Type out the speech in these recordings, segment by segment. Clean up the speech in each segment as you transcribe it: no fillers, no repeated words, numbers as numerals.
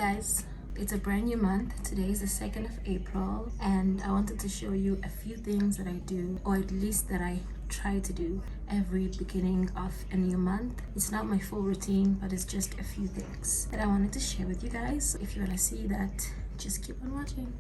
guys, it's a brand new month. Today is the 2nd of April and I wanted to show you a few things that I do, or at least that I try to do every beginning of a new month. It's not my full routine, but it's just a few things that I wanted to share with you guys. If you want to see that, just keep on watching.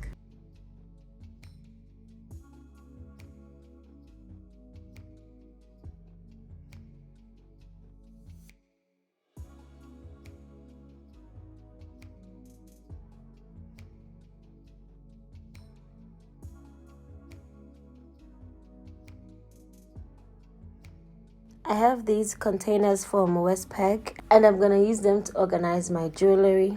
I have these containers from Westpac and I'm gonna use them to organize my jewelry.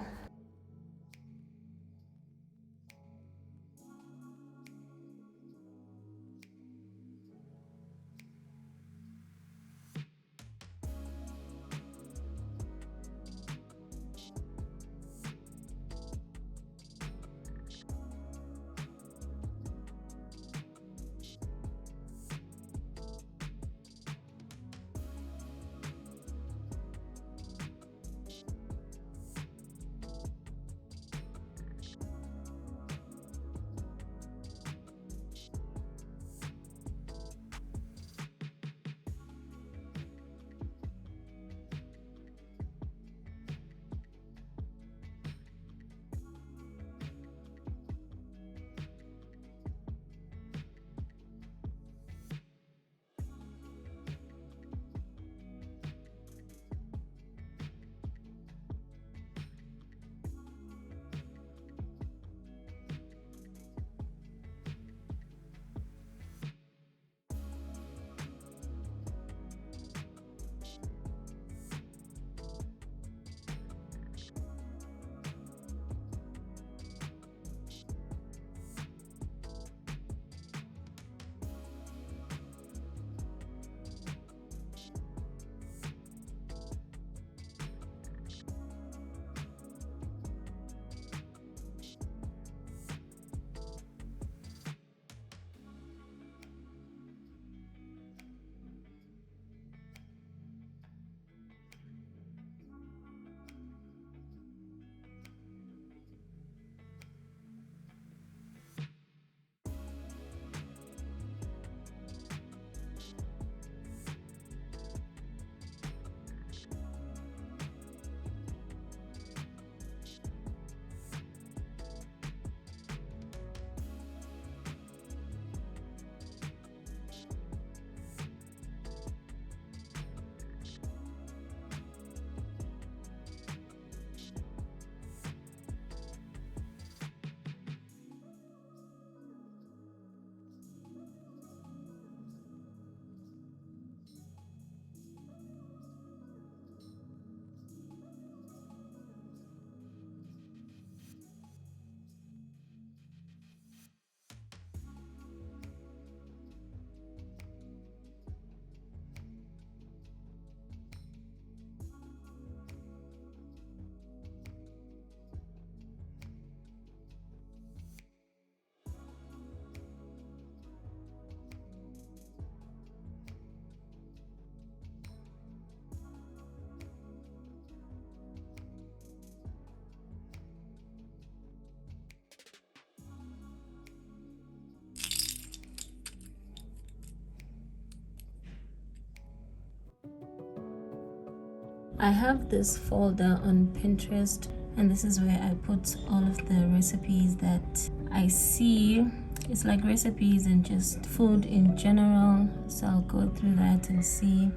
I have this folder on Pinterest and this is where I put all of the recipes that I see. It's like recipes and just food in general, so I'll go through that and see.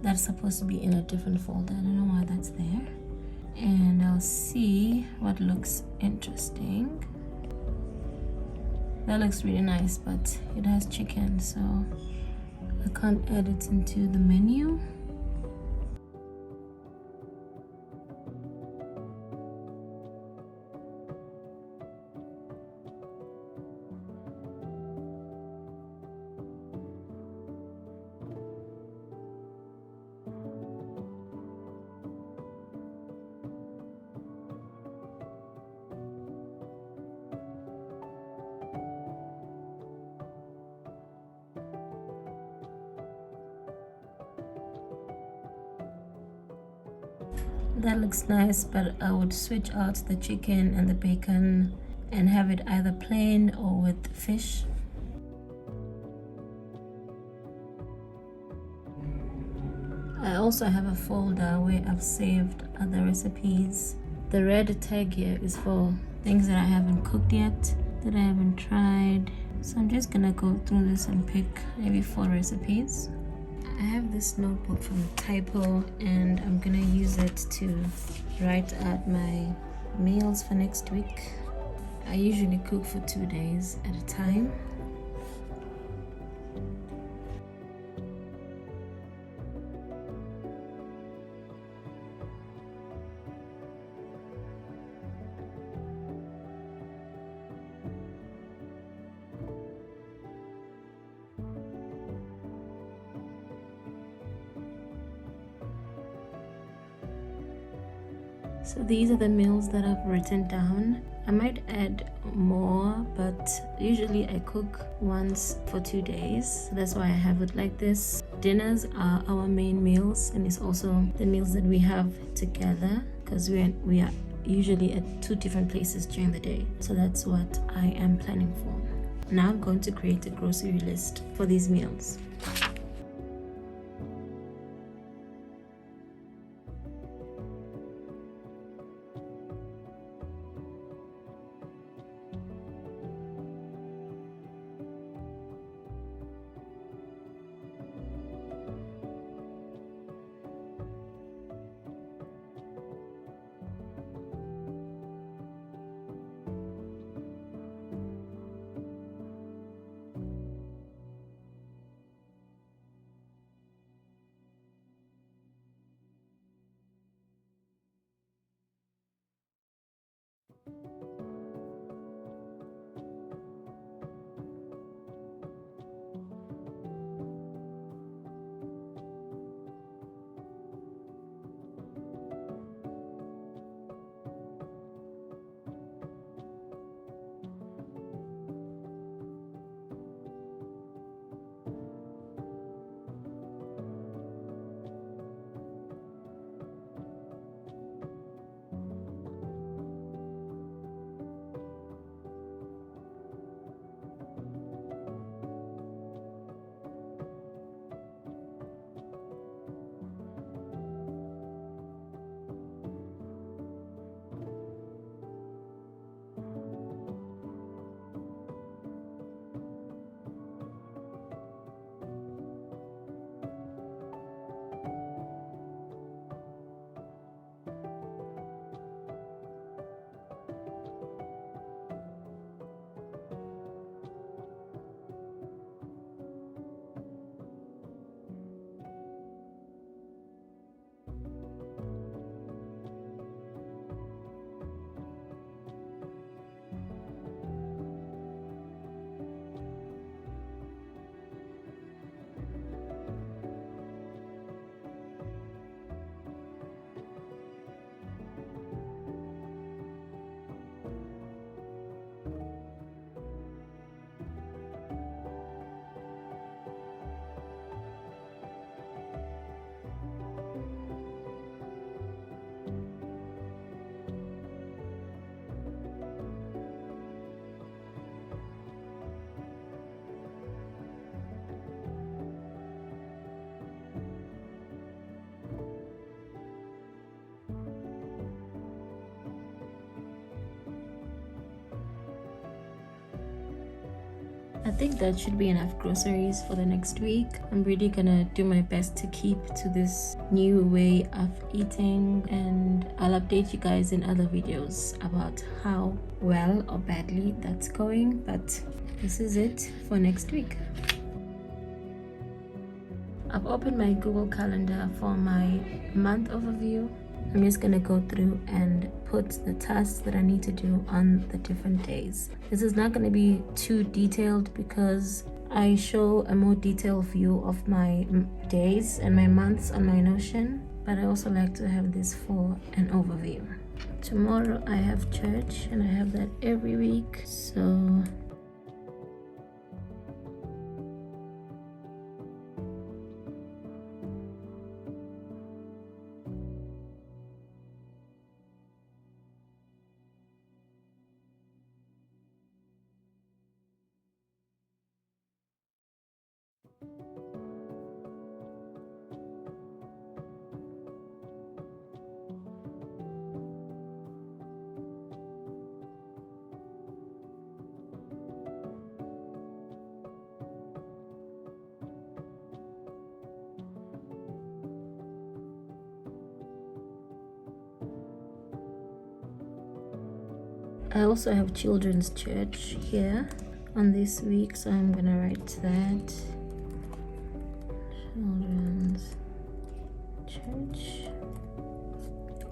That's supposed to be in a different folder. I don't know why that's there. And I'll see what looks interesting. That looks really nice, but it has chicken, so I can't add it into the menu. That looks nice, but I would switch out the chicken and the bacon and have it either plain or with fish. I also have a folder where I've saved other recipes. The red tag here is for things that I haven't cooked yet, that I haven't tried. So I'm just gonna go through this and pick maybe 4 recipes. I have this notebook from Typo and I'm gonna use it to write out my meals for next week. I usually cook for 2 days at a time. So these are the meals that I've written down. I might add more, but usually I cook once for 2 days. So that's why I have it like this. Dinners are our main meals, and it's also the meals that we have together because we are usually at 2 different places during the day. So that's what I am planning for. Now I'm going to create a grocery list for these meals. I think that should be enough groceries for the next week. I'm really gonna do my best to keep to this new way of eating, and I'll update you guys in other videos about how well or badly that's going, but this is it for next week. I've opened my Google Calendar for my month overview. I'm just gonna go through and put the tasks that I need to do on the different days. This is not gonna be too detailed because I show a more detailed view of my days and my months on my Notion, but I also like to have this for an overview. Tomorrow I have church and I have that every week, so I also have children's church here on this week, so I'm gonna write that. Children's church.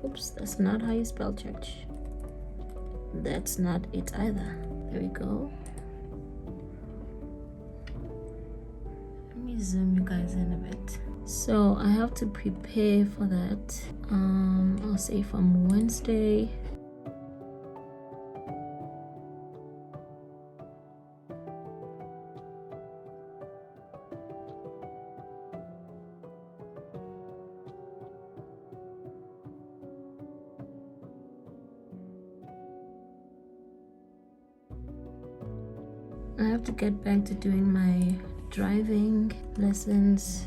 Oops, that's not how you spell church. That's not it either. There we go. Let me zoom you guys in a bit. So I have to prepare for that. I'll say from Wednesday. I have to get back to doing my driving lessons.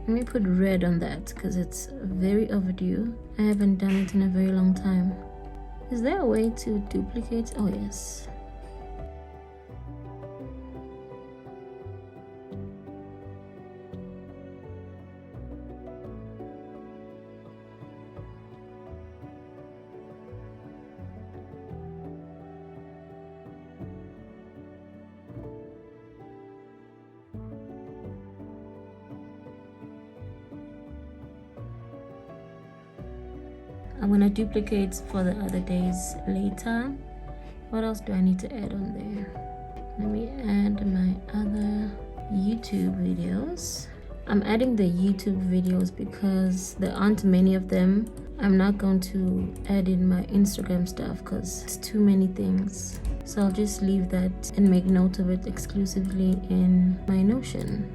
Let me put red on that because it's very overdue. I haven't done it in a very long time. Is there a way to duplicate? Oh yes. I'm gonna duplicate for the other days later. What else do I need to add on there? Let me add my other YouTube videos. I'm adding the YouTube videos because there aren't many of them. I'm not going to add in my Instagram stuff because it's too many things. So I'll just leave that and make note of it exclusively in my Notion.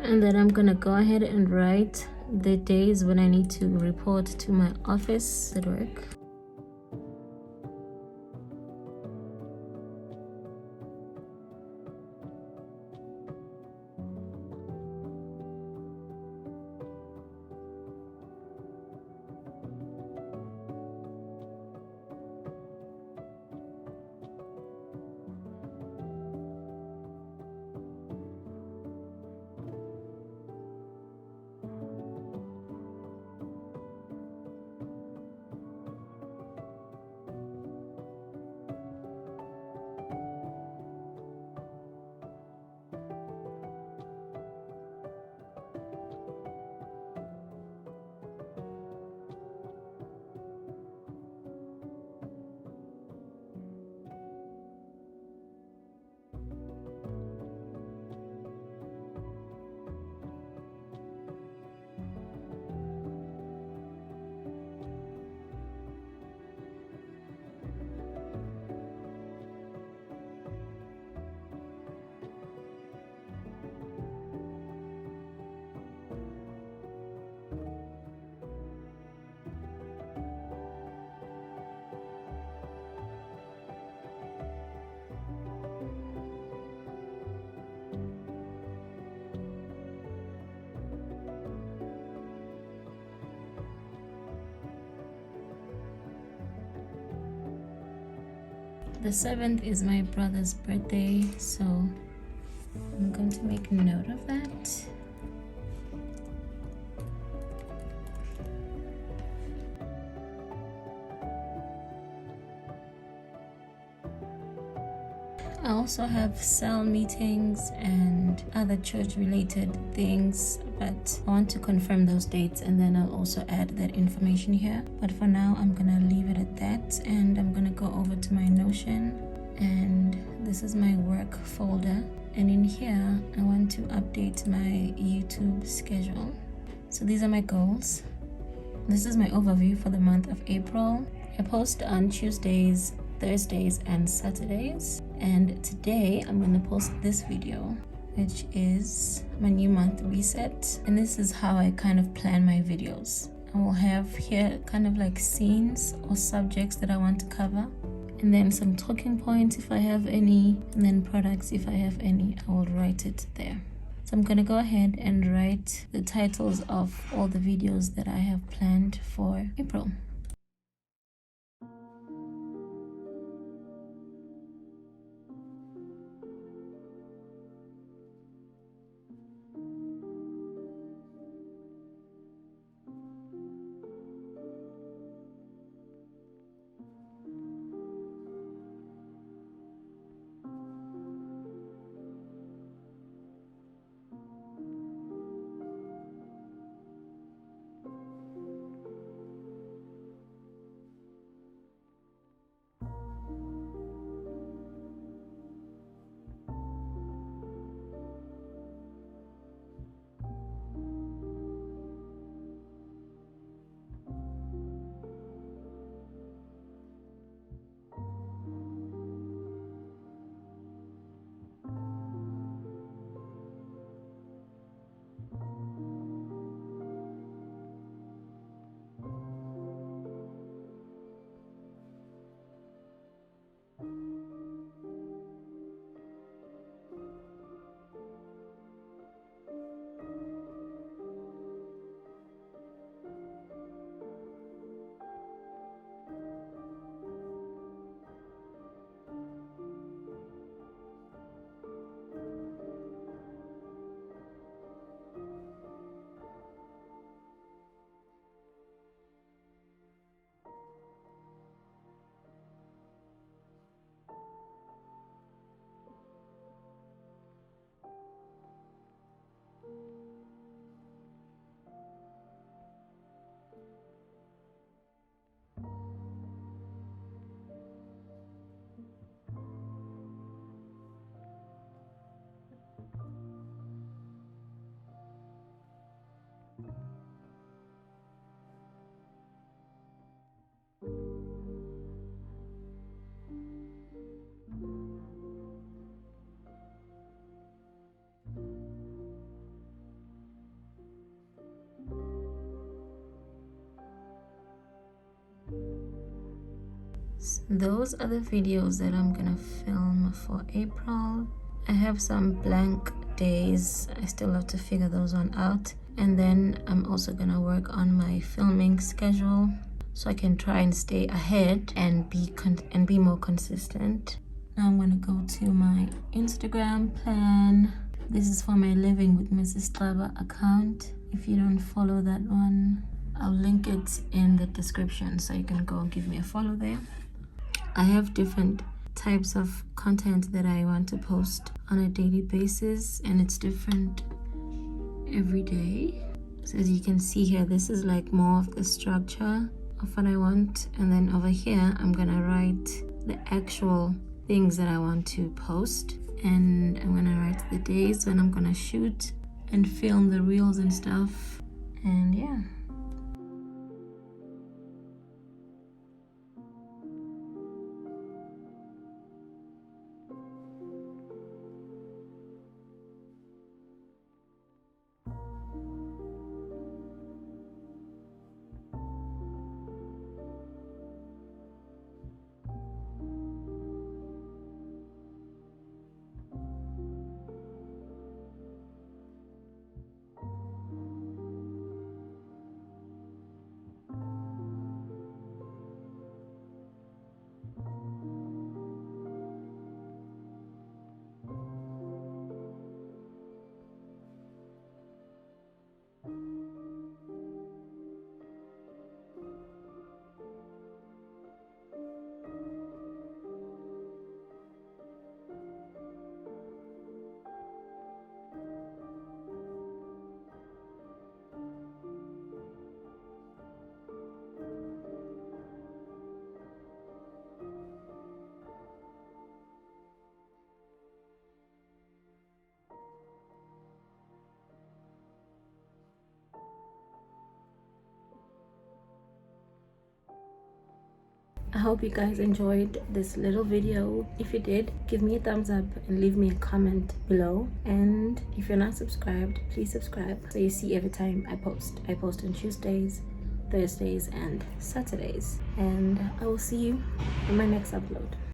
And then I'm gonna go ahead and write the days when I need to report to my office at work. The 7th is my brother's birthday, so I'm going to make note of that. I also have cell meetings and other church related things, but I want to confirm those dates and then I'll also add that information here. But for now, I'm gonna leave it at that, and I'm gonna go over to my Notion, and this is my work folder. And in here, I want to update my YouTube schedule. So these are my goals. This is my overview for the month of April. I post on Tuesdays, Thursdays, and Saturdays. And today I'm going to post this video, which is my new month reset. And this is how I kind of plan my videos. I will have here kind of like scenes or subjects that I want to cover, and then some talking points if I have any, and then products if I have any. I will write it there. So I'm gonna go ahead and write the titles of all the videos that I have planned for April. So those are the videos that I'm gonna film for April. I have some blank days. I still have to figure those one out. And then I'm also gonna work on my filming schedule so I can try and stay ahead and be more consistent. Now I'm gonna go to my Instagram plan. This is for my Living with Mrs. Traba account. If you don't follow that one, I'll link it in the description so you can go and give me a follow there. I have different types of content that I want to post on a daily basis, and it's different every day. So as you can see here, this is like more of the structure of what I want, and then over here I'm gonna write the actual things that I want to post, and I'm gonna write the days when I'm gonna shoot and film the reels and stuff, and yeah. hope you guys enjoyed this little video. If you did, give me a thumbs up and leave me a comment below. And if you're not subscribed, please subscribe so you see every time I post. I post on Tuesdays, Thursdays, and Saturdays. And I will see you in my next upload.